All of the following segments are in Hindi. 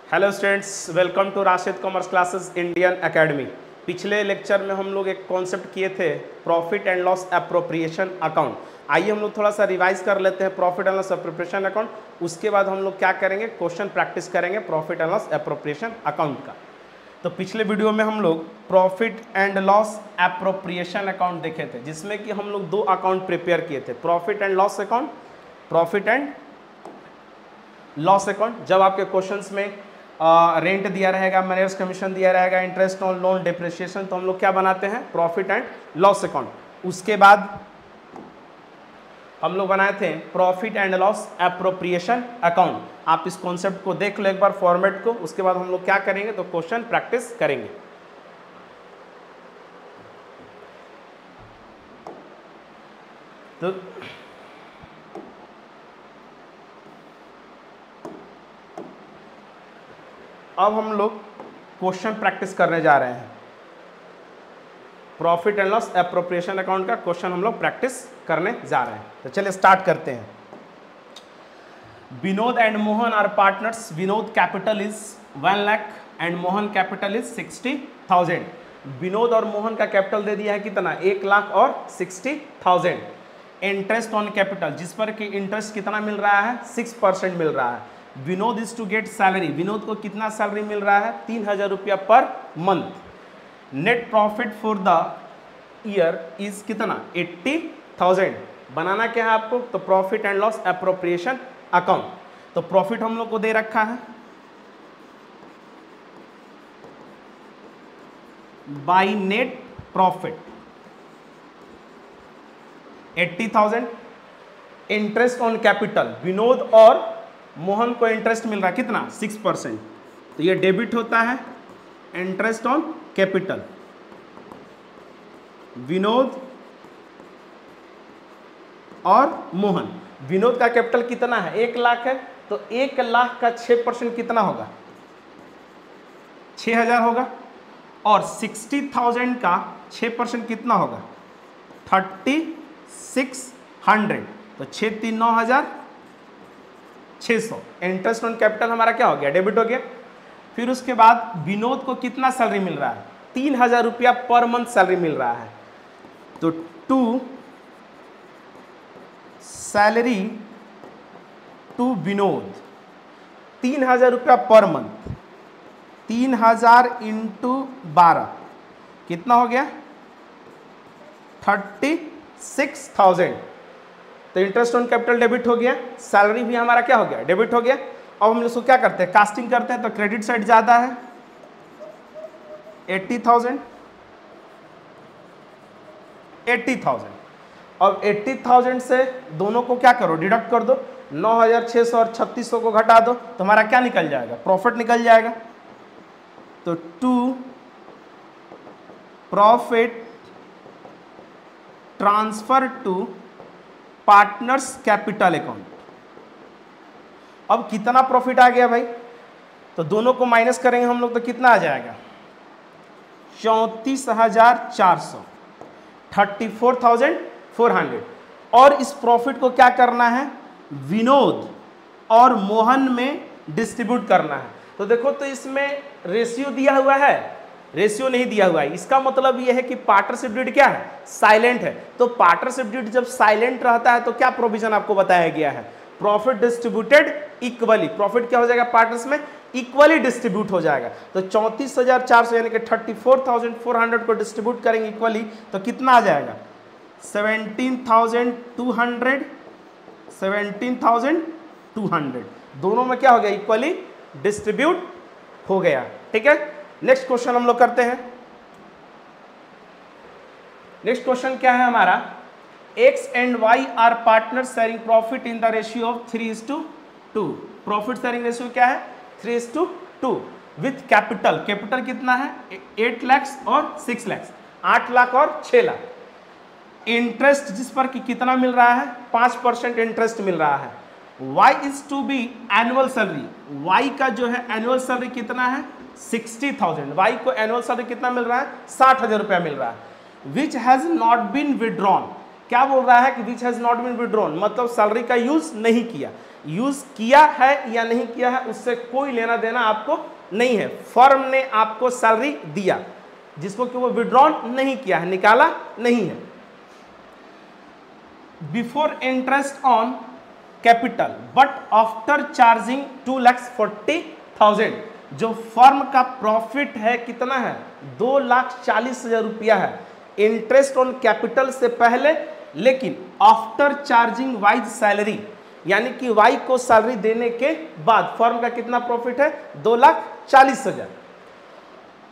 Hello students, welcome to Rashid commerce classes Indian academy. पिछले लेक्चर में हम लोग एक कॉन्सेप्ट किए थे profit and loss appropriation account. आइए हम लोग थोड़ा सा रिवाइज कर लेते हैं profit and loss appropriation account. उसके बाद हम लोग क्या करेंगे, क्वेश्चन प्रैक्टिस करेंगे profit and loss appropriation account का। तो पिछले वीडियो में हम लोग profit and loss appropriation account देखे थे, जिसमें कि हम लोग दो अकाउंट प्रिपेयर किए थे, profit and loss account, profit and loss account. जब आपके क्वेश्चंस में रेंट दिया रहेगा, मैनेजर्स कमीशन दिया रहेगा, इंटरेस्ट ऑन लोन, डिप्रिसिएशन, तो हम लोग क्या बनाते हैं, प्रॉफिट एंड लॉस अकाउंट। उसके बाद हम लोग बनाए थे profit and loss appropriation account. आप इस कॉन्सेप्ट को देख लो एक बार, फॉर्मेट को। उसके बाद हम लोग क्या करेंगे, तो क्वेश्चन प्रैक्टिस करेंगे। तो अब हम लोग क्वेश्चन प्रैक्टिस करने जा रहे हैं। Profit and loss appropriation account का क्वेश्चन हम लोग प्रैक्टिस करने जा रहे हैं। तो चलिए स्टार्ट करते हैं। Vinod and Mohan are partners. Vinod capital is 1 lakh and Mohan capital is 60,000। Vinod और मोहन का कैपिटल दे दिया है कितना, 1 लाख और 60,000। इंटरेस्ट ऑन कैपिटल, जिस पर कि इंटरेस्ट कितना मिल रहा है, 6% मिल रहा है। Vinod is to get salary. Vinod को कितना सैलरी मिल रहा है, 3,000 रुपया per month. Net profit for the year is कितना, 80,000। बनाना क्या है आपको, तो profit and loss appropriation account. तो प्रॉफिट हम लोग को दे रखा है by net profit 80,000। Interest on capital, Vinod और मोहन को इंटरेस्ट मिल रहा है कितना, 6%। तो ये डेबिट होता है इंटरेस्ट ऑन कैपिटल। विनोद और मोहन, विनोद का कैपिटल कितना है, 1 लाख है, तो 1 लाख का 6% कितना होगा, 6,000 होगा। और 60,000 का 6% कितना होगा, 3600। तो 6 3 9,600। इंटरेस्ट ऑन कैपिटल हमारा क्या हो गया, डेबिट हो गया। फिर उसके बाद विनोद को कितना सैलरी मिल रहा है, 3,000 रुपया पर मंथ सैलरी मिल रहा है। तो टू सैलरी टू विनोद 3,000 रुपया पर मंथ, 3,000 इंटू 12 कितना हो गया, 36,000। तो इंटरेस्ट ऑन कैपिटल डेबिट हो गया, सैलरी भी हमारा क्या हो गया, डेबिट हो गया। अब हम इसको क्या करते हैं, कास्टिंग करते हैं। तो क्रेडिट साइड ज्यादा है 80,000। अब 80,000 से दोनों को क्या करो, डिडक्ट कर दो। 9,600 और 3,600 को घटा दो, तो हमारा क्या निकल जाएगा, प्रॉफिट निकल जाएगा। तो to profit transfer to partners capital account. अब कितना प्रॉफिट आ गया भाई, तो दोनों को माइनस करेंगे हम लोग, तो कितना आ जाएगा, 34,400, 34,400। और इस प्रॉफिट को क्या करना है, विनोद और मोहन में डिस्ट्रीब्यूट करना है। तो देखो, तो इसमें रेशियो दिया हुआ है, रेशियो नहीं दिया हुआ है। इसका मतलब यह है कि पार्टनरशिप डीड क्या है, साइलेंट है। तो पार्टनरशिप डीड जब साइलेंट रहता है तो क्या प्रोविजन आपको बताया गया है, प्रॉफिट डिस्ट्रीब्यूटेड इक्वली। प्रॉफिट क्या हो जाएगा, पार्टनर्स में इक्वली डिस्ट्रीब्यूट हो जाएगा। तो 34,400 यानी कि 34,400 को डिस्ट्रीब्यूट करेंगे इक्वली, तो कितना आ जाएगा, 17,200, 17,200। दोनों में क्या हो गया, इक्वली डिस्ट्रीब्यूट हो गया। ठीक है, नेक्स्ट क्वेश्चन हम लोग करते हैं। नेक्स्ट क्वेश्चन क्या है हमारा, X and Y are partner sharing profit in the ratio of 3:2। Profit sharing ratio क्या है, 3:2 विथ कैपिटल। कैपिटल कितना है, 8 लाख और 6 लाख, 8 लाख और 6 लाख। इंटरेस्ट जिस पर कि कितना मिल रहा है, 5% इंटरेस्ट मिल रहा है। y is to be annual salary, y का जो है एनुअल सैलरी कितना है, 60,000। y को एनुअल सैलरी कितना मिल रहा है, 60,000 रुपया मिल रहा है। Which has not been withdrawn, क्या बोल रहा है कि which has not been withdrawn, मतलब सैलरी का यूज नहीं किया। यूज किया है या नहीं किया है उससे कोई लेना देना आपको नहीं है। फर्म ने आपको सैलरी दिया जिसको कि वो विड्रॉल नहीं किया है, निकाला नहीं है। Before interest on capital but after charging 2,40,000, जो फर्म का प्रॉफिट है कितना है 2,40,000 रुपया है इंटरेस्ट ऑन कैपिटल से पहले, लेकिन आफ्टर चार्जिंग वाइज सैलरी, यानी कि वाई को सैलरी देने के बाद फर्म का कितना प्रॉफिट है 2,40,000।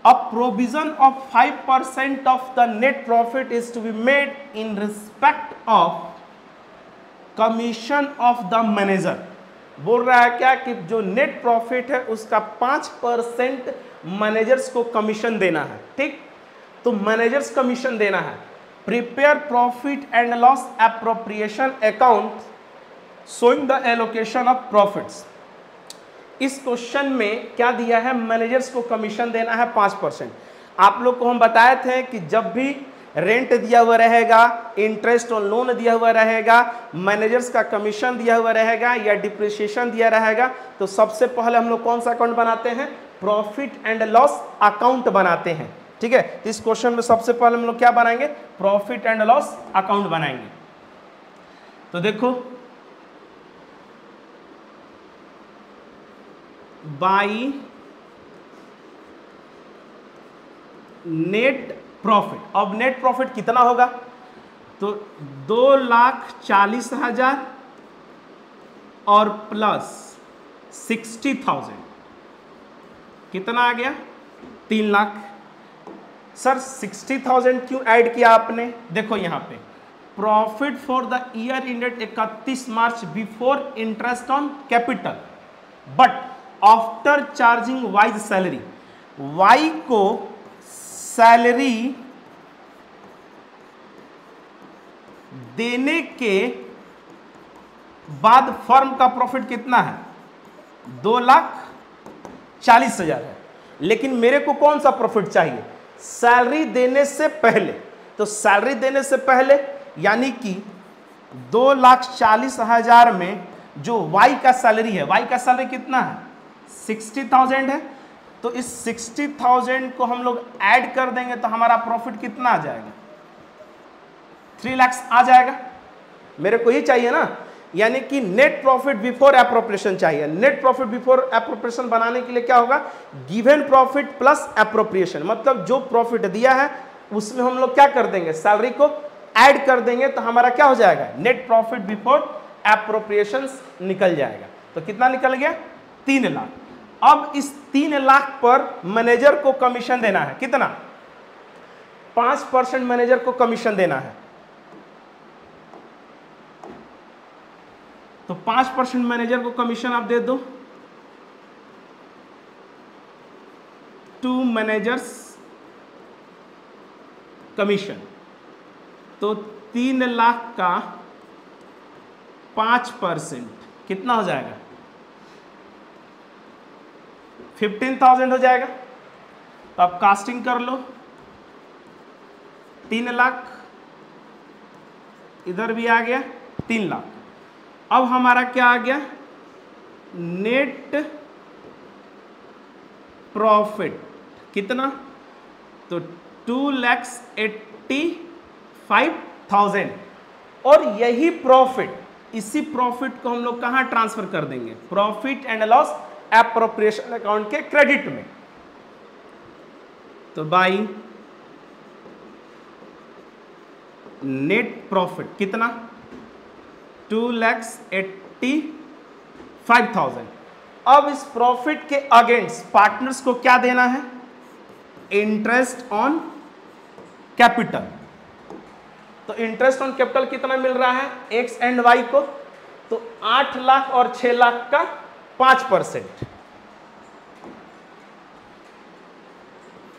A provision of 5% of the net profit is to be made in respect of commission of the manager। बोल रहा है क्या कि जो नेट प्रॉफिट है उसका 5% मैनेजर्स को कमीशन देना है। ठीक, तो मैनेजर्स कमीशन देना है। Prepare profit and loss appropriation account showing the allocation of profits. इस क्वेश्चन में क्या दिया है, मैनेजर्स को कमीशन देना है 5%। आप लोग को हम बताए थे कि जब भी रेंट दिया हुआ रहेगा, इंटरेस्ट ऑन लोन दिया हुआ रहेगा, मैनेजर्स का कमीशन दिया हुआ रहेगा या डिप्रिसिएशन दिया रहेगा, तो सबसे पहले हम लोग कौन सा अकाउंट बनाते हैं, प्रॉफिट एंड लॉस अकाउंट बनाते हैं। ठीक है, तो इस क्वेश्चन में सबसे पहले हम लोग क्या बनाएंगे, प्रॉफिट एंड लॉस अकाउंट बनाएंगे। तो देखो, बाई नेट प्रॉफिट, अब नेट प्रॉफिट कितना होगा, तो 2,40,000 और प्लस 60,000 कितना आ गया 3 लाख। सर 60,000 क्यों ऐड किया आपने, देखो यहां पे profit for the year ended 31 March before interest on capital but after charging Y's salary. Y को सैलरी देने के बाद फर्म का प्रॉफिट कितना है 2,40,000 है, लेकिन मेरे को कौन सा प्रॉफिट चाहिए, सैलरी देने से पहले। तो सैलरी देने से पहले यानी कि 2,40,000 में जो वाई का सैलरी है, वाई का सैलरी कितना है 60,000 है, तो इस 60,000 को हम लोग ऐड कर देंगे तो हमारा प्रॉफिट कितना आ जाएगा 3 लाख आ जाएगा। मेरे को ही चाहिए ना, यानी कि नेट प्रॉफिट बिफोर एप्रोप्रिएशन चाहिए। नेट प्रॉफिट बिफोर एप्रोप्रिएशन बनाने के लिए क्या होगा, गिवन प्रॉफिट प्लस एप्रोप्रिएशन, मतलब जो प्रॉफिट दिया है उसमें हम लोग क्या कर देंगे, सैलरी को ऐड कर देंगे तो हमारा क्या हो जाएगा, नेट प्रॉफिट बिफोर एप्रोप्रिएशन निकल जाएगा। तो कितना निकल गया 3 लाख। अब इस 3 लाख पर मैनेजर को कमीशन देना है, कितना 5% मैनेजर को कमीशन देना है। तो 5% मैनेजर को कमीशन आप दे दो, टू मैनेजर्स कमीशन, तो 3 लाख का 5% कितना हो जाएगा 15,000 हो जाएगा। तो आप कास्टिंग कर लो, 3 लाख इधर भी आ गया 3 लाख। अब हमारा क्या आ गया, नेट प्रॉफिट कितना, तो 2,85,000। और यही प्रॉफिट, इसी प्रॉफिट को हम लोग कहां ट्रांसफर कर देंगे, profit and loss appropriation account के क्रेडिट में। तो बाई नेट प्रॉफिट कितना 2,85,000। अब इस प्रॉफिट के अगेंस्ट पार्टनर्स को क्या देना है, इंटरेस्ट ऑन कैपिटल। तो इंटरेस्ट ऑन कैपिटल कितना मिल रहा है एक्स एंड वाई को, तो 8 लाख और 6 लाख का 5%।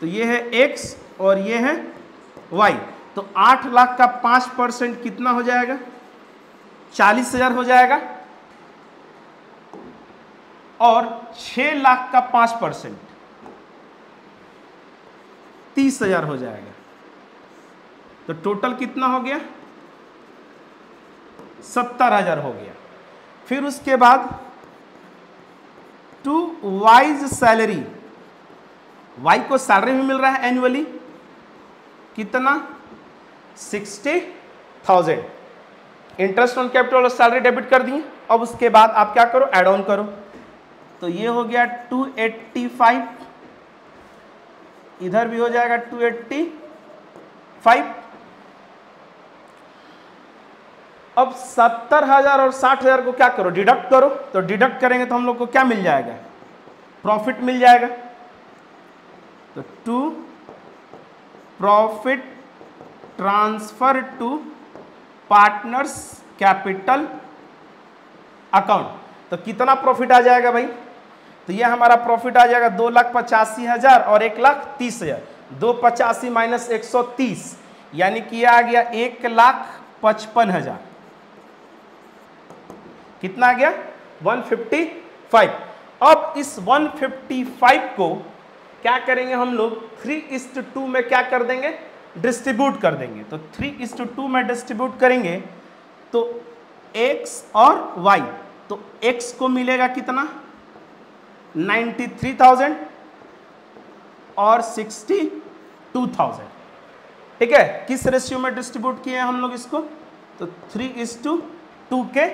तो ये है एक्स और ये है वाई, तो 8 लाख का 5% कितना हो जाएगा 40,000 हो जाएगा, और 6 लाख का 5% 30,000 हो जाएगा। तो टोटल कितना हो गया 70,000 हो गया। फिर उसके बाद टू वाइज सैलरी, वाई को सैलरी भी मिल रहा है एनुअली, कितना 60,000। इंटरेस्ट ऑन कैपिटल और सैलरी डेबिट कर दिए। अब उसके बाद आप क्या करो, एड ऑन करो, तो ये हो गया 285, इधर भी हो जाएगा 285। अब 70,000 और 60,000 को क्या करो, डिडक्ट करो। तो डिडक्ट करेंगे तो हम लोग को क्या मिल जाएगा, प्रॉफिट मिल जाएगा। तो to profit transfer to partners capital account, तो कितना प्रॉफिट आ जाएगा भाई, तो ये हमारा प्रॉफिट आ जाएगा 2,85,000 और 1,30,000। 285 माइनस 130 यानी कि आ गया 1,55,000। कितना आ गया 155। अब इस 155 को क्या करेंगे हम लोग, 3:2 में क्या कर देंगे, डिस्ट्रीब्यूट कर देंगे। तो 3:2 में डिस्ट्रीब्यूट करेंगे तो x और y, तो x को मिलेगा कितना 93,000 और 62,000। ठीक है, किस रेशियो में डिस्ट्रीब्यूट किए हैं हम लोग इसको, तो 3:2 के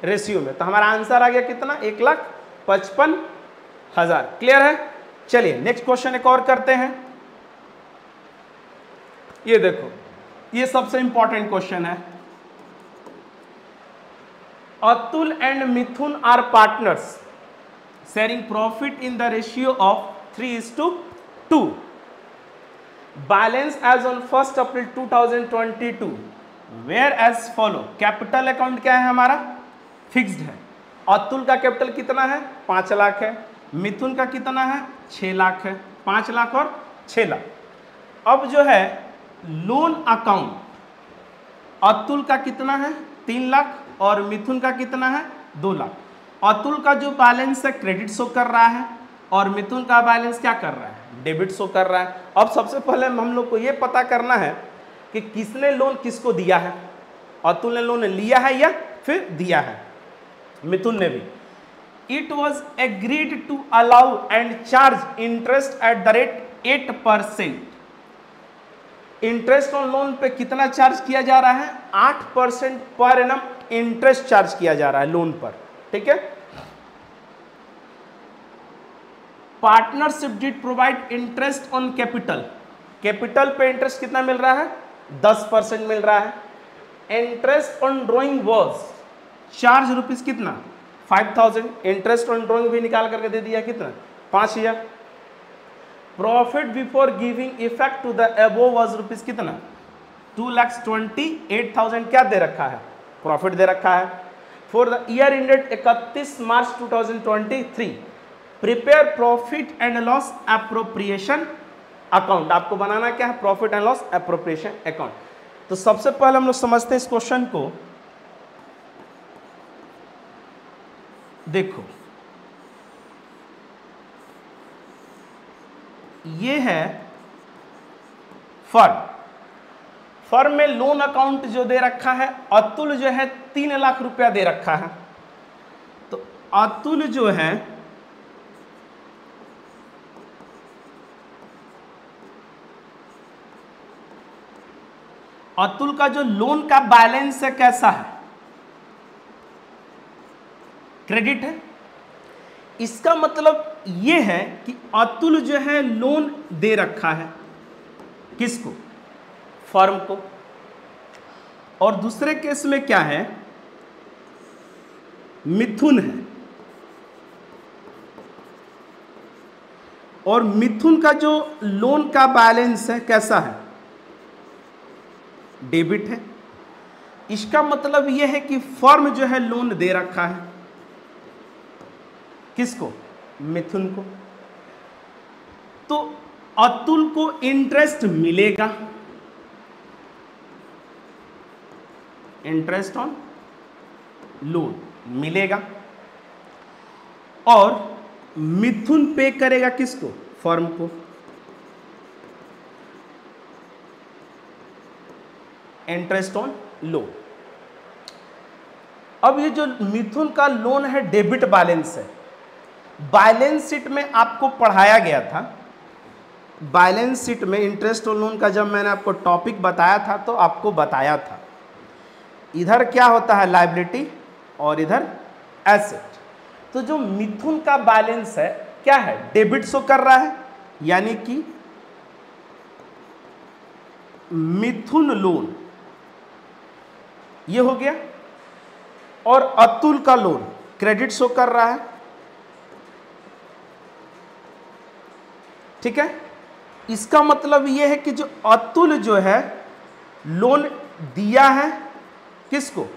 रेशियो में। तो हमारा आंसर आ गया कितना 1,55,000। क्लियर है। चलिए नेक्स्ट क्वेश्चन एक और करते हैं। ये देखो, ये सबसे इंपॉर्टेंट क्वेश्चन है। Atul and Mithun are partners sharing profit in the ratio of 3:2. Balance as on 1st April 2022 where as follow। Capital account क्या है हमारा, फिक्स्ड है। अतुल का कैपिटल कितना है 5 लाख है, मिथुन का कितना है 6 लाख है, 5 लाख और 6 लाख। अब जो है लोन अकाउंट, अतुल का कितना है 3 लाख और मिथुन का कितना है 2 लाख। अतुल का जो बैलेंस है क्रेडिट शो कर रहा है और मिथुन का बैलेंस क्या कर रहा है, डेबिट शो कर रहा है। अब सबसे पहले हम लोग को ये पता करना है कि किसने लोन किसको दिया है। अतुल ने लोन लिया है या फिर दिया है, मिथुन ने भी। It was agreed to allow and charge interest at the rate 8%। Interest on loan पे कितना चार्ज किया जा रहा है, 8% पर एनम इंटरेस्ट चार्ज किया जा रहा है लोन पर। ठीक है। Partnership did provide interest on capital, capital पे इंटरेस्ट कितना मिल रहा है 10% मिल रहा है। Interest on drawing was charge rupees कितना 5,000, इंटरेस्ट ऑन ड्रॉइंग भी निकाल करके दे दिया कितना 5,000। Profit before giving effect to the above was rupees कितना 2,28,000 क्या दे रखा है, प्रॉफिट दे रखा है। For the year ended 31 March 2023 prepare profit and loss appropriation account. आपको बनाना क्या है, profit and loss appropriation account. तो सबसे पहले हम लोग समझते हैं इस क्वेश्चन को। देखो ये है फर्म, फर्म में लोन अकाउंट जो दे रखा है, अतुल जो है 3 लाख रुपया दे रखा है। तो अतुल जो है अतुल का जो लोन का बैलेंस है कैसा है, क्रेडिट है। इसका मतलब यह है कि अतुल जो है लोन दे रखा है किसको, फर्म को। और दूसरे केस में क्या है, मिथुन है, और मिथुन का जो लोन का बैलेंस है कैसा है, डेबिट है। इसका मतलब यह है कि फर्म जो है लोन दे रखा है किसको, मिथुन को। तो अतुल को इंटरेस्ट मिलेगा, इंटरेस्ट ऑन लोन मिलेगा, और मिथुन पे करेगा किसको, फर्म को। Interest on loan. अब ये जो मिथुन का लोन है डेबिट बैलेंस है, बैलेंस शीट में आपको पढ़ाया गया था, बैलेंस शीट में इंटरेस्ट और लोन का जब मैंने आपको टॉपिक बताया था तो आपको बताया था इधर क्या होता है लायबिलिटी और इधर एसेट। तो जो मिथुन का बैलेंस है क्या है, डेबिट शो कर रहा है, यानी कि मिथुन लोन ये हो गया, और अतुल का लोन क्रेडिट शो कर रहा है, ठीक है। इसका मतलब ये है कि जो अतुल जो है लोन दिया है किसको,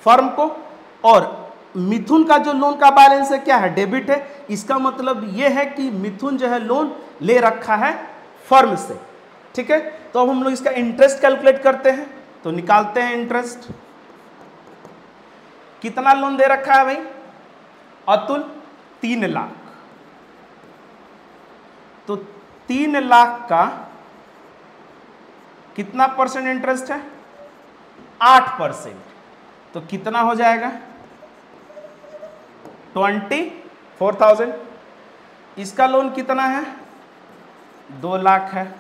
फर्म को, और मिथुन का जो लोन का बैलेंस है क्या है, डेबिट है। इसका मतलब ये है कि मिथुन जो है लोन ले रखा है फर्म से, ठीक है। तो अब हम लोग इसका इंटरेस्ट कैलकुलेट करते हैं, तो निकालते हैं इंटरेस्ट। कितना लोन दे रखा है भाई अतुल, 3 लाख। तो 3 लाख का कितना परसेंट इंटरेस्ट है, 8%। तो कितना हो जाएगा 24,000। इसका लोन कितना है 2 लाख है,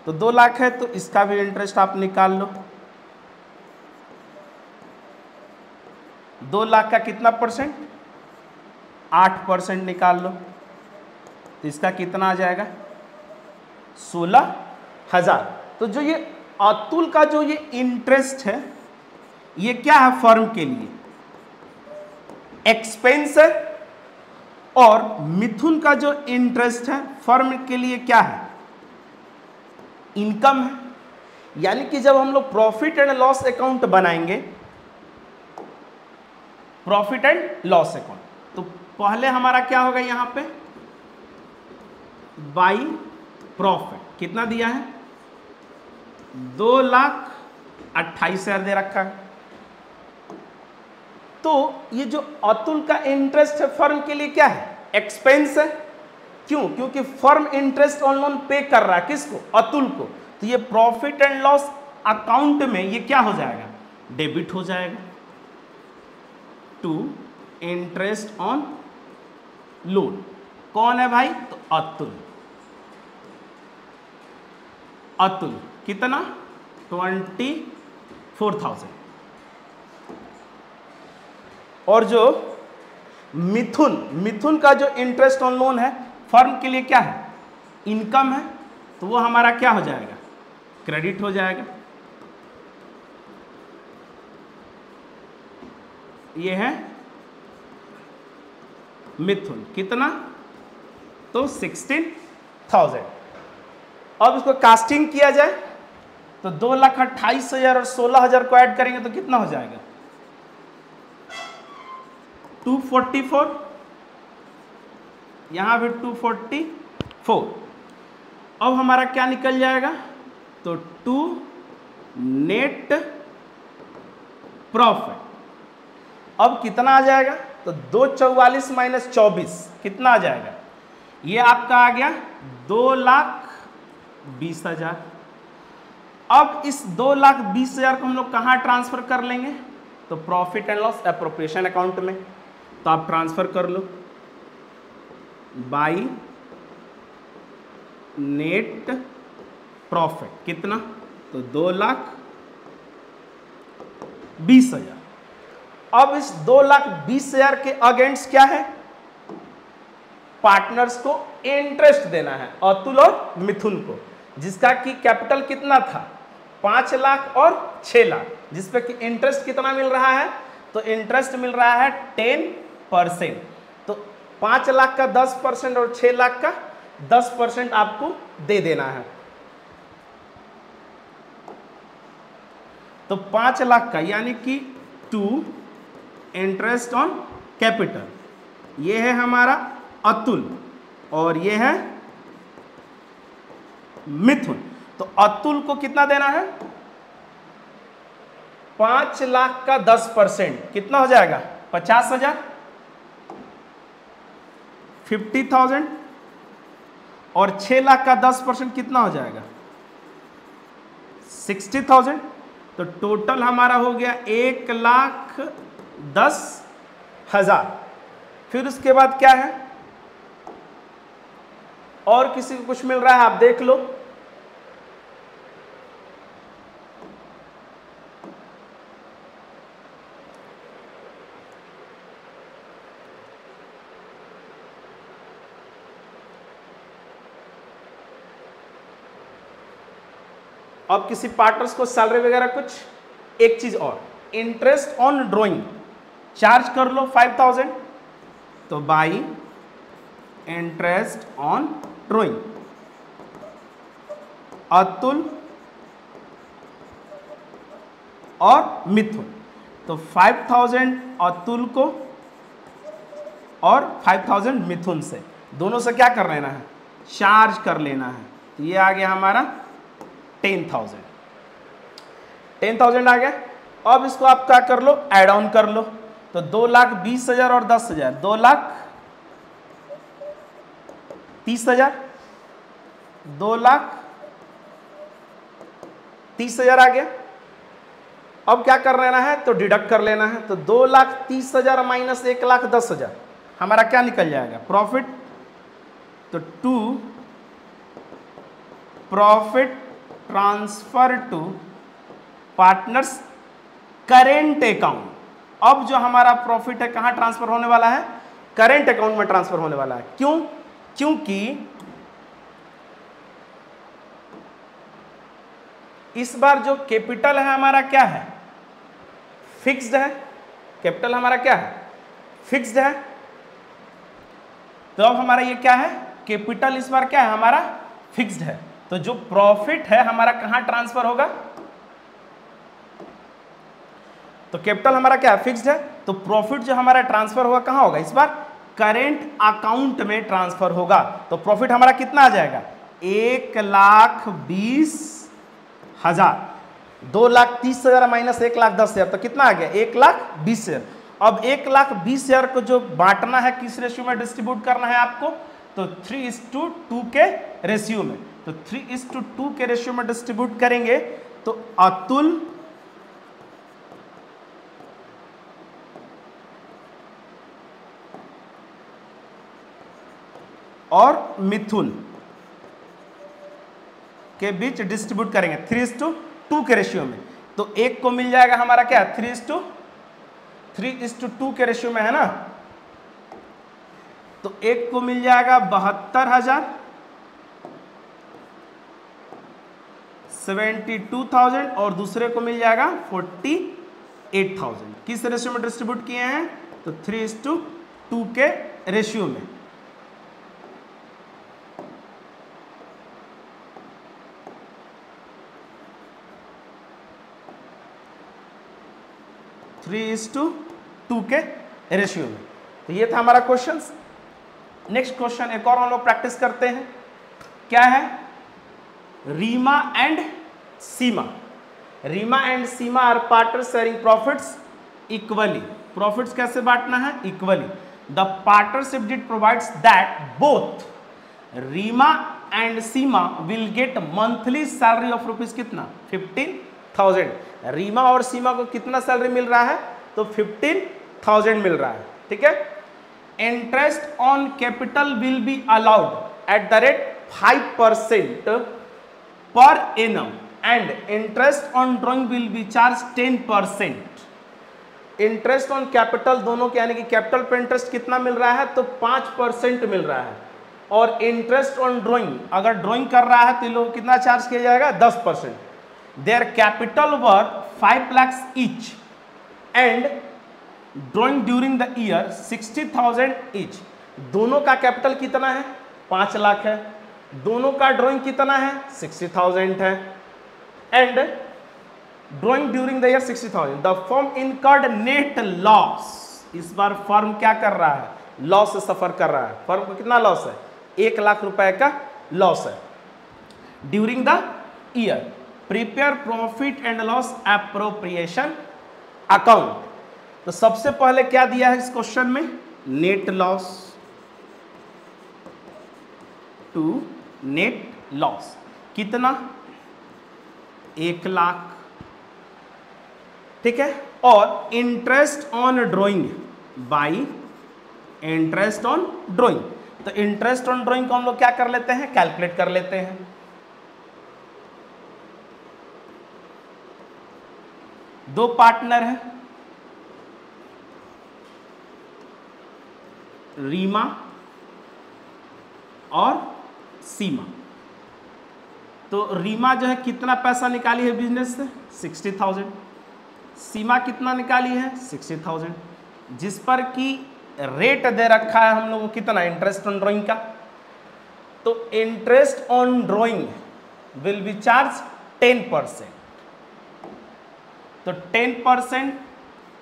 तो 2 लाख है तो इसका भी इंटरेस्ट आप निकाल लो। 2 लाख का कितना परसेंट, 8% निकाल लो, तो इसका कितना आ जाएगा 16,000। तो जो ये अतुल का जो ये इंटरेस्ट है ये क्या है, फर्म के लिए एक्सपेंस है, और मिथुन का जो इंटरेस्ट है फर्म के लिए क्या है, इनकम है। यानी कि जब हम लोग प्रॉफिट एंड लॉस अकाउंट बनाएंगे, प्रॉफिट एंड लॉस अकाउंट, तो पहले हमारा क्या होगा यहां पे, बाई प्रॉफिट कितना दिया है 2,28,000 दे रखा है। तो ये जो अतुल का इंटरेस्ट है फर्म के लिए क्या है, एक्सपेंस है। क्यों, क्योंकि फर्म इंटरेस्ट ऑन लोन पे कर रहा है किसको, अतुल को। तो ये प्रॉफिट एंड लॉस अकाउंट में ये क्या हो जाएगा, डेबिट हो जाएगा टू इंटरेस्ट ऑन लोन। कौन है भाई, तो अतुल। अतुल कितना 24,000। और जो मिथुन का जो इंटरेस्ट ऑन लोन है फर्म के लिए क्या है, इनकम है, तो वो हमारा क्या हो जाएगा, क्रेडिट हो जाएगा। ये है मिथुन कितना, तो 16,000। अब इसको कास्टिंग किया जाए तो 2,28,000 और 16,000 को ऐड करेंगे तो कितना हो जाएगा 244, यहां भी 244। अब हमारा क्या निकल जाएगा, तो 2 नेट प्रॉफिट। अब कितना आ जाएगा, तो 244 माइनस 24 कितना आ जाएगा, ये आपका आ गया 2,20,000। अब इस 2,20,000 को हम लोग कहाँ ट्रांसफर कर लेंगे, तो profit and loss appropriation account में। तो आप ट्रांसफर कर लो बाई नेट प्रॉफिट कितना, तो 2,20,000। अब इस 2,20,000 के अगेंस्ट क्या है, पार्टनर्स को इंटरेस्ट देना है, अतुल और मिथुन को, जिसका कि कैपिटल कितना था 5 लाख और 6 लाख, जिसपे कि इंटरेस्ट कितना मिल रहा है, तो इंटरेस्ट मिल रहा है 10%। तो 5 लाख का 10% और 6 लाख का 10% आपको दे देना है। तो 5 लाख का यानी कि 2 इंटरेस्ट ऑन कैपिटल, ये है हमारा अतुल और ये है मिथुन। तो अतुल को कितना देना है, 5 लाख का 10% कितना हो जाएगा 50,000, 50,000, और 6 लाख का 10% कितना हो जाएगा 60,000। तो टोटल हमारा हो गया 1,20,000 10,000। फिर उसके बाद क्या है, और किसी को कुछ मिल रहा है आप देख लो। अब किसी पार्टनर्स को सैलरी वगैरह कुछ। एक चीज और, इंटरेस्ट ऑन ड्राइंग चार्ज कर लो 5,000, तो by interest on drawing Atul और मिथुन, तो 5,000 अतुल को और 5,000 मिथुन से, दोनों से क्या कर लेना है, चार्ज कर लेना है। तो ये आ गया हमारा 10,000 आ गया। अब इसको आप क्या कर लो, ऐड ऑन कर लो, तो 2,20,000 और 10,000, 2,30,000, 2,30,000 आ गया। अब क्या कर लेना है, तो डिडक्ट कर लेना है, तो 2,30,000 माइनस 1,10,000 हमारा क्या निकल जाएगा, प्रॉफिट। तो to profit transfer to partners current account. अब जो हमारा प्रॉफिट है कहां ट्रांसफर होने वाला है, करेंट अकाउंट में ट्रांसफर होने वाला है। क्यों, क्योंकि इस बार जो कैपिटल है हमारा क्या है, फिक्स्ड है। कैपिटल हमारा क्या है, फिक्स्ड है। तो अब हमारा ये क्या है, कैपिटल इस बार क्या है हमारा, फिक्स्ड है। तो जो प्रॉफिट है हमारा कहां ट्रांसफर होगा, तो कैपिटल हमारा क्या है, फिक्स्ड है, तो प्रॉफिट जो हमारा ट्रांसफर होगा कहां होगा, इस बार करेंट अकाउंट में ट्रांसफर होगा। तो प्रॉफिट हमारा कितना आ जाएगा, 1,20,000। 2,30,000 माइनस 1,10,000, तो कितना आ गया, 1,20,000। अब 1,20,000 को जो बांटना है किस रेशियो में डिस्ट्रीब्यूट करना है आपको, तो 3:2 के रेशियो में। तो 3:2 के रेशियो में डिस्ट्रीब्यूट करेंगे तो अतुल और मिथुन के बीच डिस्ट्रीब्यूट करेंगे 3:2 के रेशियो में। तो एक को मिल जाएगा हमारा क्या, 3:2 के रेशियो में है ना, तो एक को मिल जाएगा 72,000, 72,000 और दूसरे को मिल जाएगा 48,000। किस रेशियो में डिस्ट्रीब्यूट किए हैं, तो 3:2 के रेशियो में। टू के रेशियो में। तो ये था हमारा क्वेश्चन। नेक्स्ट क्वेश्चन एक और हम लोग प्रैक्टिस करते हैं। क्या है, Reema and Seema. Reema and Seema are partners sharing profits equally. Profits कैसे बांटना है, equally. The partnership deed provides that both Reema and Seema will get monthly salary of rupees कितना, 15,000। रीमा और सीमा को कितना सैलरी मिल रहा है, तो 15,000 मिल रहा है, ठीक है। Interest on capital will be allowed at the rate 5% पर annum and interest on drawing will be charge 10%। Interest on capital दोनों के, यानी कि कैपिटल पर इंटरेस्ट कितना मिल रहा है, तो 5% मिल रहा है। और इंटरेस्ट ऑन ड्रॉइंग, अगर ड्रॉइंग कर रहा है तो लोग कितना चार्ज किया जाएगा, 10%। Their capital were 5 lakhs each and drawing during the year 60,000 each। दोनों का कैपिटल कितना है, 5 लाख है। दोनों का ड्राइंग कितना है, 60,000 है। And drawing during the year 60,000। The firm incurred net loss. इस बार फर्म क्या कर रहा है, लॉस से सफर कर रहा है। फर्म को कितना लॉस है, 1 लाख रुपए का लॉस है during the year. Prepare profit and loss appropriation account. तो सबसे पहले क्या दिया है इस क्वेश्चन में, net loss to net loss कितना, 1 लाख, ठीक है। और interest on drawing by interest on drawing. तो इंटरेस्ट ऑन ड्रॉइंग को हम लोग क्या कर लेते हैं, कैलकुलेट कर लेते हैं। दो पार्टनर हैं, रीमा और सीमा। तो रीमा जो है कितना पैसा निकाली है बिजनेस से, 60,000। सीमा कितना निकाली है, 60,000, जिस पर कि रेट दे रखा है हम लोग को कितना, इंटरेस्ट ऑन ड्राइंग का। तो interest on drawing will be charge 10%। तो 10%,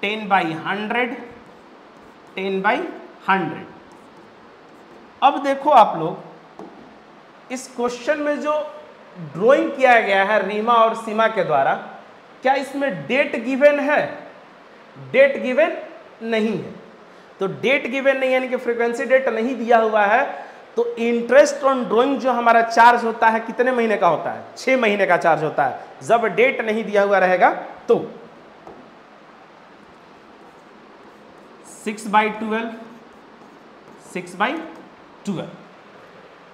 10/100, 10/100। अब देखो आप लोग इस क्वेश्चन में जो ड्राइंग किया गया है रीमा और सीमा के द्वारा, क्या इसमें डेट गिवन है, डेट गिवन नहीं है। तो डेट गिवन नहीं है यानी कि फ्रीक्वेंसी डेट नहीं दिया हुआ है। तो इंटरेस्ट ऑन ड्राइंग जो हमारा चार्ज होता है कितने महीने का होता है, 6 महीने का चार्ज होता है, जब डेट नहीं दिया हुआ रहेगा तो। 6/12, 6/12।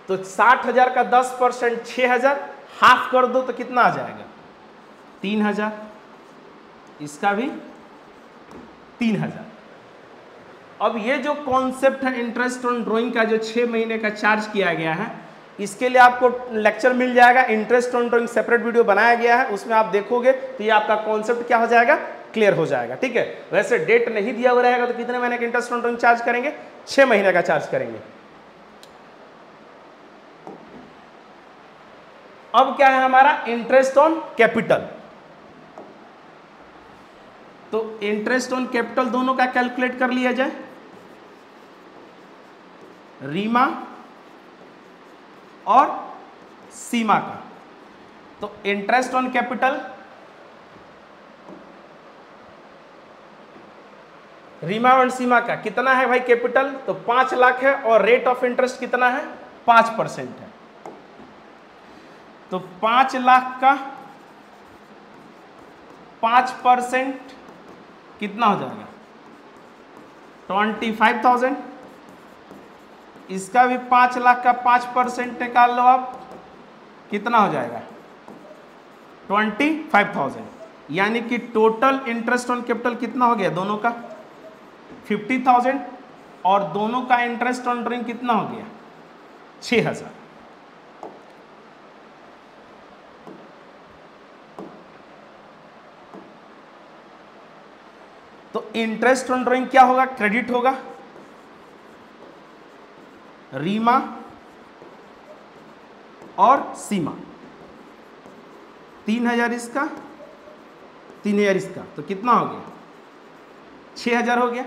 तो 60,000 का 10%, 6,000, हाफ कर दो तो कितना आ जाएगा, 3,000। इसका भी 3,000। अब ये जो कॉन्सेप्ट है इंटरेस्ट ऑन ड्राइंग का, जो 6 महीने का चार्ज किया गया है, इसके लिए आपको लेक्चर मिल जाएगा। Interest on drawing separate video बनाया गया है, उसमें आप देखोगे तो ये आपका कॉन्सेप्ट क्या हो जाएगा, क्लियर हो जाएगा। ठीक है, वैसे डेट नहीं दिया हुआ रहेगा तो कितने महीने का इंटरेस्ट ऑन ड्राइंग चार्ज करेंगे, 6 महीने का चार्ज करेंगे। अब क्या है हमारा इंटरेस्ट ऑन कैपिटल। तो इंटरेस्ट ऑन कैपिटल दोनों का कैलकुलेट कर लिया जाए, रीमा और सीमा का। तो इंटरेस्ट ऑन कैपिटल रीमा और सीमा का कितना है भाई कैपिटल, तो 5 लाख है और रेट ऑफ इंटरेस्ट कितना है, 5% है। तो 5 लाख का 5% कितना हो जाएगा, 25,000। इसका भी 5 लाख का 5% निकाल लो आप, कितना हो जाएगा, 25,000। यानी कि टोटल इंटरेस्ट ऑन कैपिटल कितना हो गया दोनों का, 50,000, और दोनों का इंटरेस्ट ऑन ड्राइंग कितना हो गया, 6,000। तो इंटरेस्ट ऑन ड्राइंग क्या होगा, क्रेडिट होगा, रीमा और सीमा। 3,000 इसका, 3,000 इसका, तो कितना हो गया, 6,000 हो गया।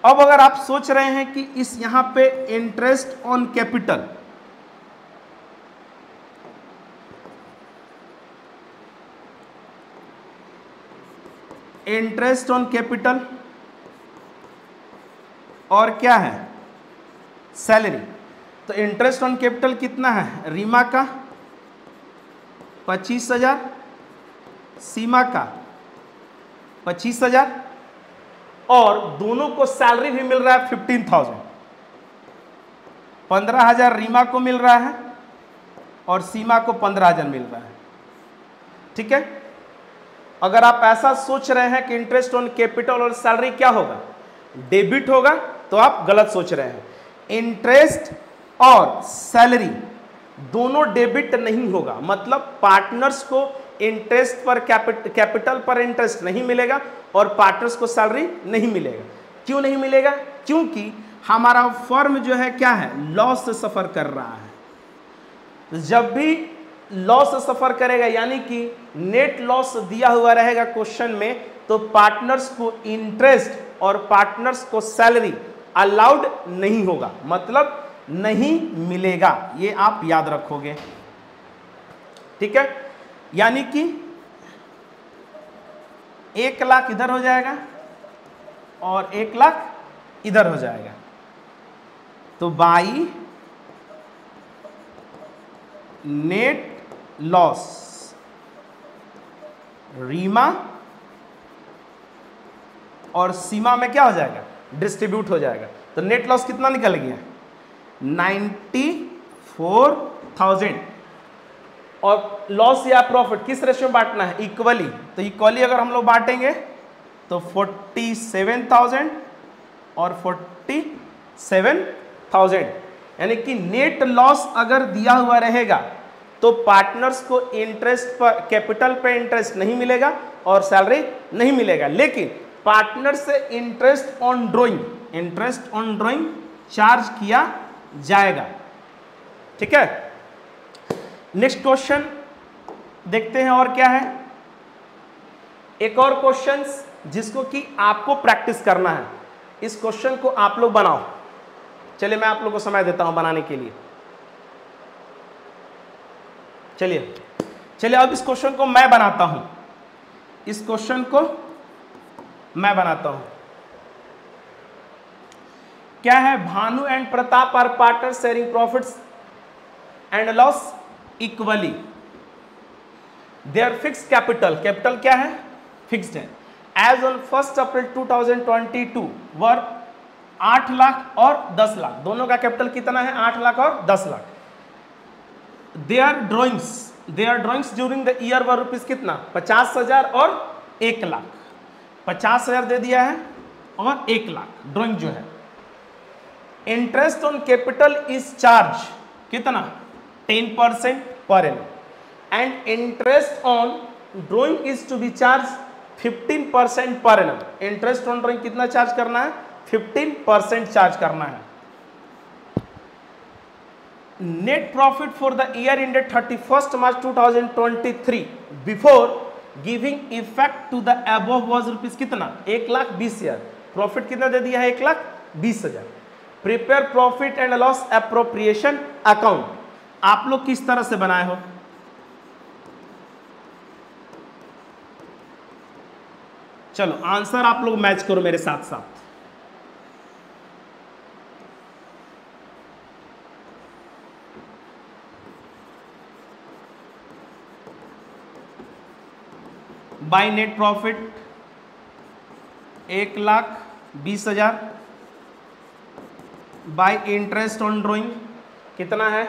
अब अगर आप सोच रहे हैं कि इस यहां पे interest on capital, interest on capital और क्या है, सैलरी। तो इंटरेस्ट ऑन कैपिटल कितना है, रीमा का 25,000, सीमा का 25,000, और दोनों को सैलरी भी मिल रहा है 15,000। 15,000 रीमा को मिल रहा है और सीमा को 15,000 मिल रहा है। ठीक है, अगर आप ऐसा सोच रहे हैं कि इंटरेस्ट ऑन कैपिटल और सैलरी क्या होगा, डेबिट होगा, तो आप गलत सोच रहे हैं। इंटरेस्ट और सैलरी दोनों डेबिट नहीं होगा, मतलब पार्टनर्स को इंटरेस्ट पर कैपिटल पर इंटरेस्ट नहीं मिलेगा और पार्टनर्स को सैलरी नहीं मिलेगा। क्यों नहीं मिलेगा, क्योंकि हमारा फर्म जो है क्या है, लॉस से सफर कर रहा है। जब भी लॉस सफर करेगा यानी कि नेट लॉस दिया हुआ रहेगा क्वेश्चन में, तो पार्टनर्स को इंटरेस्ट और पार्टनर्स को सैलरी अलाउड नहीं होगा, मतलब नहीं मिलेगा। ये आप याद रखोगे। ठीक है, यानी कि 1 लाख इधर हो जाएगा और 1 लाख इधर हो जाएगा। तो बाई नेट लॉस रीमा और सीमा में क्या हो जाएगा, डिस्ट्रीब्यूट हो जाएगा। तो नेट लॉस कितना निकल गया, 94,000। और लॉस या प्रॉफिट किस रेशियो में बांटना है, इक्वली। तो इक्वली अगर हम लोग बांटेंगे तो 47,000 और 47,000, यानी कि नेट लॉस अगर दिया हुआ रहेगा तो पार्टनर्स को इंटरेस्ट पर, कैपिटल पे इंटरेस्ट नहीं मिलेगा और सैलरी नहीं मिलेगा, लेकिन पार्टनर से इंटरेस्ट ऑन ड्राइंग चार्ज किया जाएगा। ठीक है, नेक्स्ट क्वेश्चन देखते हैं और क्या है। एक और क्वेश्चन जिसको कि आपको प्रैक्टिस करना है, इस क्वेश्चन को आप लोग बनाओ। चलिए मैं आप लोगों को समय देता हूं बनाने के लिए। चलिए अब इस क्वेश्चन को मैं बनाता हूं, इस क्वेश्चन को मैं बनाता हूं। क्या है, Bhanu and Pratap are partner sharing profits and loss equally. Their fixed capital क्या है, फिक्स्ड है। As on 1 April 2022 were 8 lakh और 10 लाख, दोनों का कैपिटल कितना है, 8 लाख और 10 lakh. Their drawings during the year were rupees कितना, 50,000 और 1 लाख। 50,000 दे दिया है और 1 लाख ड्रॉइंग जो है। Interest on capital is charge कितना, 10% per annum, and interest on drawing is to be charge 15% per annum. Interest on drawing कितना चार्ज करना है, 15% चार्ज करना है। Net profit for the year ended 31 March 2023 before giving effect to the above was rupees कितना, 1,20,000। प्रॉफिट कितना दे दिया है, 1,20,000। Prepare profit and loss appropriation account आप लोग किस तरह से बनाए हो, चलो आंसर आप लोग मैच करो मेरे साथ साथ। Bye net profit 1,20,000, bye interest on drawing कितना है,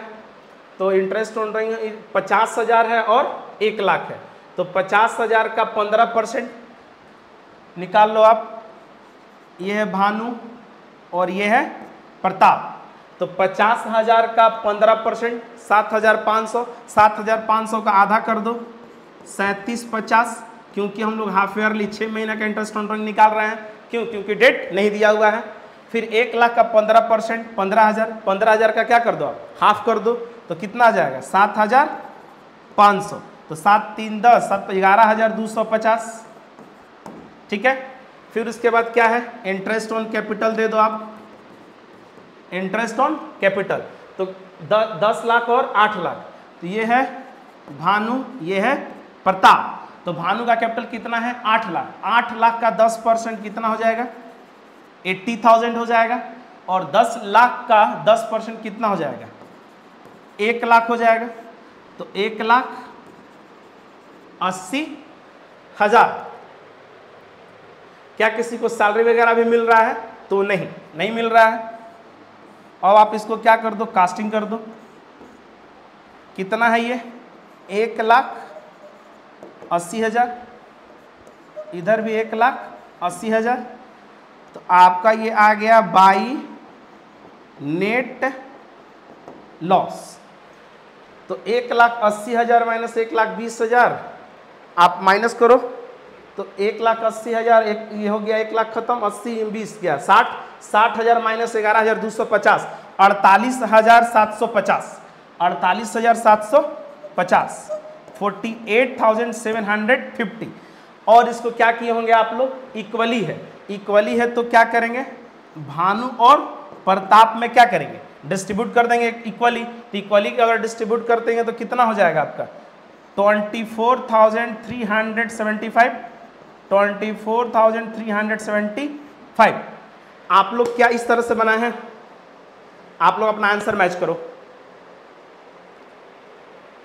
तो इंटरेस्ट ऑन ड्रॉइंग 50,000 है और 1 लाख है, तो 50,000 का 15% निकाल लो आप। ये है भानु और ये है प्रताप, तो 50,000 का 15% 7,500, 7,500 का आधा कर दो 3750, क्योंकि हम लोग हाफ ईयरली 6 महीना का इंटरेस्ट ऑन ड्रॉइंग निकाल रहे हैं, क्यों, क्योंकि डेट नहीं दिया हुआ है। फिर 1 लाख का 15% 15,000, 15,000 का क्या कर दो आप, हाफ कर दो, तो कितना आ जाएगा 7,500, तो 7 3 10 7 11,250। ठीक है, फिर उसके बाद क्या है, इंटरेस्ट ऑन कैपिटल दे दो आप, इंटरेस्ट ऑन कैपिटल, तो 10 लाख और 8 लाख, तो ये है भानु, ये है प्रताप। तो भानु का कैपिटल कितना है, 8 लाख। 8 लाख का 10% कितना हो जाएगा, 80,000 हो जाएगा, और 10 लाख का 10% कितना हो जाएगा, 1 लाख हो जाएगा, तो 1,80,000। क्या किसी को सैलरी वगैरह भी मिल रहा है, तो नहीं मिल रहा है। अब आप इसको क्या कर दो, कास्टिंग कर दो, कितना है ये, 1,80,000, इधर भी 1,80,000, तो आपका ये आ गया बाई नेट लॉस। तो 1,80,000 माइनस 1,20,000 आप माइनस करो, तो 1,80,000, एक ये हो गया, 1 लाख खत्म, 80 20 गया 60, 60,000 माइनस 11,250, 48,750, 48,750, 48,750। और इसको क्या किए होंगे आप लोग, इक्वली है तो क्या करेंगे, भानु और प्रताप में क्या करेंगे, डिस्ट्रीब्यूट कर देंगे इक्वली। तो इक्वली अगर डिस्ट्रीब्यूट करते हैं तो कितना हो जाएगा आपका, 24,375, 24,375। आप लोग क्या इस तरह से बनाए हैं, आप लोग अपना आंसर मैच करो।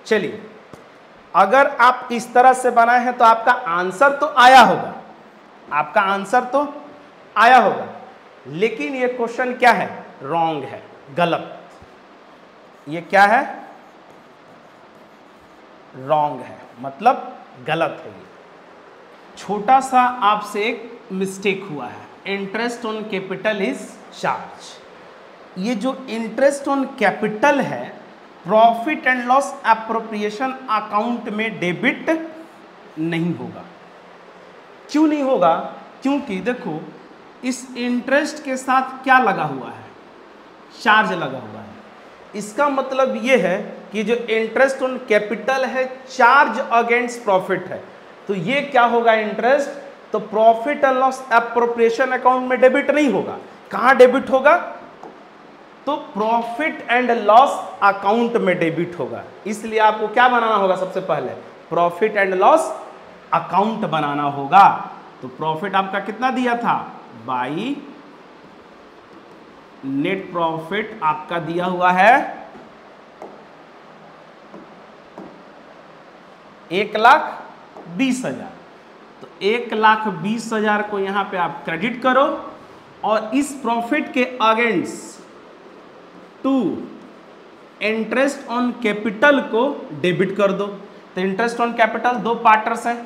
चलिए, अगर आप इस तरह से बनाए हैं तो आपका आंसर तो आया होगा, आपका आंसर तो आया होगा, लेकिन ये क्वेश्चन क्या है, रॉन्ग है, गलत। ये क्या है, रॉन्ग है, मतलब गलत है। ये छोटा सा आपसे एक मिस्टेक हुआ है, interest on capital is charge. ये जो इंटरेस्ट ऑन कैपिटल है profit and loss appropriation account में डेबिट नहीं होगा। क्यों नहीं होगा? क्योंकि देखो इस इंटरेस्ट के साथ क्या लगा हुआ है, चार्ज लगा हुआ है। इसका मतलब ये है कि जो इंटरेस्ट ऑन कैपिटल है चार्ज अगेंस्ट प्रॉफिट है, तो ये क्या होगा, इंटरेस्ट, तो profit and loss appropriation account में डेबिट नहीं होगा। कहां डेबिट होगा, तो प्रॉफिट एंड लॉस अकाउंट में डेबिट होगा। इसलिए आपको क्या बनाना होगा, सबसे पहले प्रॉफिट एंड लॉस अकाउंट बनाना होगा। तो प्रॉफिट आपका कितना दिया था, बाई नेट प्रॉफिट आपका दिया हुआ है 1,20,000। तो 1,20,000 को यहां पे आप क्रेडिट करो और इस प्रॉफिट के against to interest on capital को डेबिट कर दो। तो इंटरेस्ट ऑन कैपिटल दो पार्टनर्स हैं,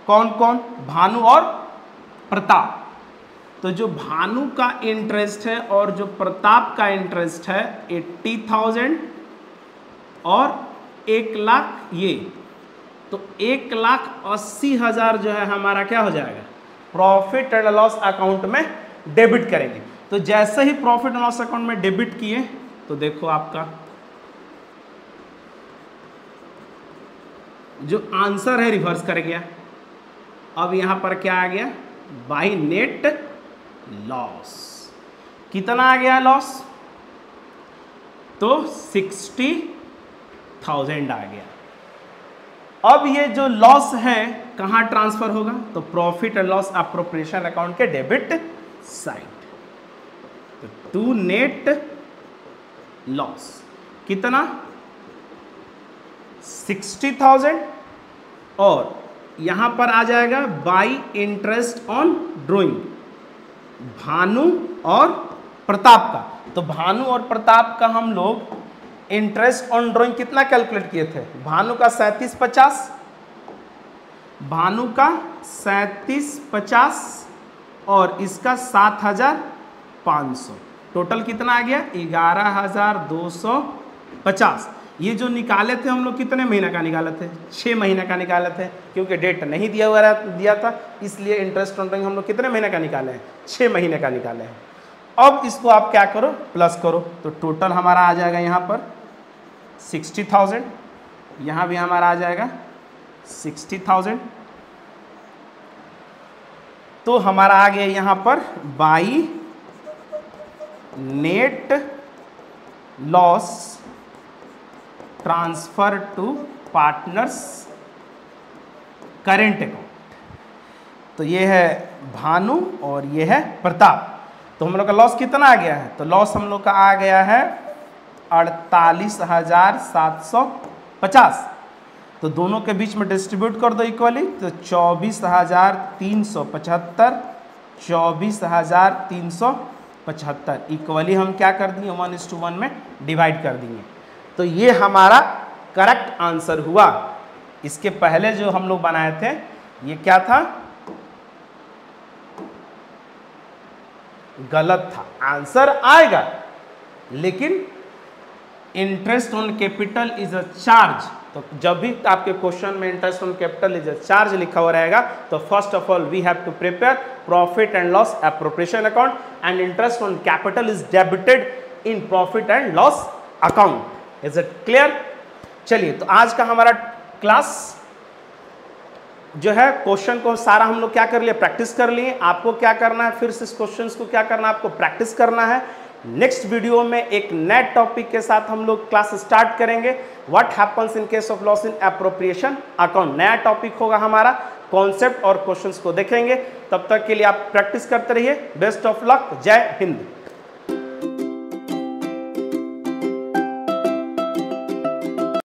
कौन कौन, भानु और प्रताप। तो जो भानु का इंटरेस्ट है और जो प्रताप का इंटरेस्ट है 80,000 और 1,00,000 ये, तो 1,80,000 जो है हमारा क्या हो जाएगा, प्रॉफिट एंड लॉस अकाउंट में डेबिट करेंगे। तो जैसे ही प्रॉफिट एंड लॉस अकाउंट में डेबिट किए तो देखो आपका जो आंसर है रिवर्स कर गया। अब यहां पर क्या आ गया, बाई नेट लॉस। कितना आ गया लॉस, तो 60,000 आ गया। अब ये जो लॉस है कहां ट्रांसफर होगा, तो profit and loss appropriation account के डेबिट साइड। तो टू नेट लॉस कितना, 60,000 और यहां पर आ जाएगा by interest on drawing Bhanu और प्रताप का। तो भानु और प्रताप का हम लोग इंटरेस्ट ऑन ड्रॉइंग कितना कैलकुलेट किए थे, भानु का 3750, भानु का 3750 और इसका 7,500, टोटल कितना आ गया 11,250। ये जो निकाले थे हम लोग कितने महीने का निकाले थे, 6 महीने का निकाले थे, क्योंकि डेट नहीं दिया था, इसलिए इंटरेस्ट ऑन ड्रॉइंग हम लोग कितने महीने का निकाले हैं, 6 महीने का निकाले हैं। अब इसको आप क्या करो, प्लस करो, तो टोटल हमारा आ जाएगा यहाँ पर 60,000, यहाँ भी हमारा आ जाएगा 60,000। तो हमारा आ गया यहाँ पर by net loss transfer to partners current account. तो ये है भानु और ये है प्रताप। तो हम लोग का लॉस कितना आ गया है, तो लॉस हम लोग का आ गया है 48,750। तो दोनों के बीच में डिस्ट्रीब्यूट कर दो इक्वली, तो 24,375, 24,375 इक्वली हम क्या कर दिए 1:1 में डिवाइड कर दिए। तो ये हमारा करेक्ट आंसर हुआ। इसके पहले जो हम लोग बनाए थे ये क्या था, गलत था। आंसर आएगा लेकिन interest on capital is a charge. तो जब भी आपके क्वेश्चन में interest on capital is a charge लिखा हुआ रहेगा तो first of all we have to prepare profit and loss appropriation account and interest on capital is debited in profit and loss account. Is it clear? चलिए, तो आज का हमारा क्लास जो है क्वेश्चन को सारा हम लोग क्या कर लिए, प्रैक्टिस कर लिए। आपको क्या करना है, फिर से इस क्वेश्चन को क्या करना है, आपको प्रैक्टिस करना है। नेक्स्ट वीडियो में एक नए टॉपिक के साथ हम लोग क्लास स्टार्ट करेंगे, what happens in case of loss in appropriation account. नया टॉपिक होगा हमारा, कॉन्सेप्ट और क्वेश्चंस को देखेंगे। तब तक के लिए आप प्रैक्टिस करते रहिए। बेस्ट ऑफ लक, जय हिंद।